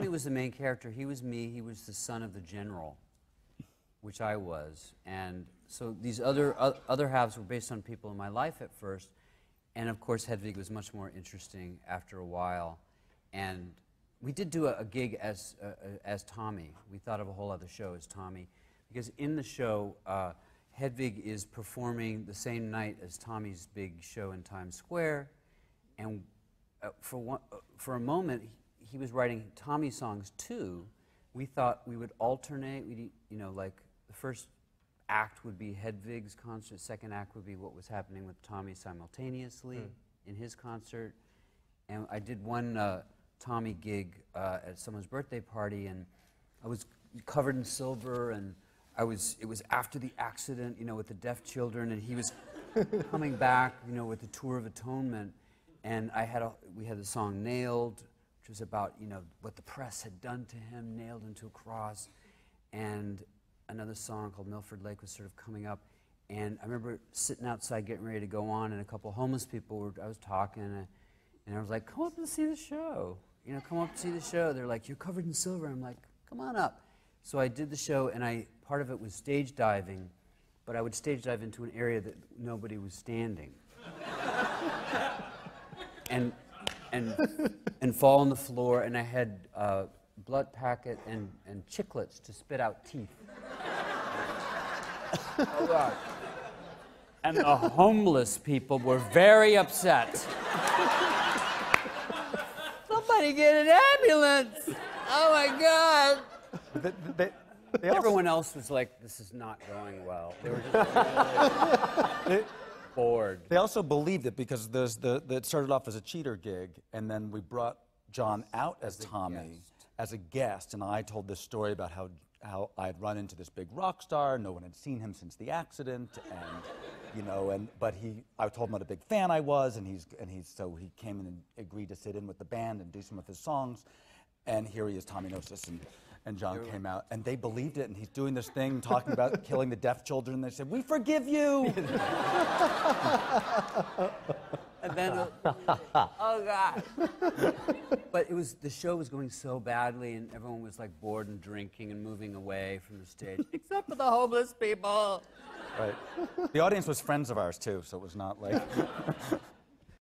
Tommy was the main character. He was me. He was the son of the general, which I was. And so these other halves were based on people in my life at first. And of course, Hedwig was much more interesting after a while. And we did do a gig as Tommy. We thought of a whole other show as Tommy. Because in the show, Hedwig is performing the same night as Tommy's big show in Times Square. And for a moment, he was writing Tommy songs too. We thought we would alternate. Like the first act would be Hedwig's concert, second act would be what was happening with Tommy simultaneously in his concert. And I did one Tommy gig at someone's birthday party, and I was covered in silver, and it was after the accident, with the deaf children, and he was coming back, with the Tour of Atonement, and we had the song Nailed, which was about, what the press had done to him, nailed him to a cross, and another song called Milford Lake was sort of coming up, and I remember sitting outside getting ready to go on, and a couple of homeless people I was talking, and I was like, come up and see the show. Come up and see the show. They're like, you're covered in silver. I'm like, come on up. So I did the show, and part of it was stage diving, but I would stage dive into an area that nobody was standing. and fall on the floor, and I had blood packet and chiclets to spit out teeth. Oh, God. And the homeless people were very upset. Somebody get an ambulance! Oh my God! Everyone else was like, this is not going well. They were just bored. They also believed it because it started off as a cheater gig, and then we brought John out as Tommy, as a guest, and I told this story about how I'd run into this big rock star. No one had seen him since the accident, and but I told him what a big fan I was, so he came in and agreed to sit in with the band and do some of his songs, and here he is, Tommy Gnosis, and John came out, and they believed it, and he's doing this thing, talking about killing the deaf children, and they said, we forgive you! And then, oh God. But the show was going so badly, and everyone was like bored and drinking and moving away from the stage, except for the homeless people. Right. The audience was friends of ours too, so it was not like...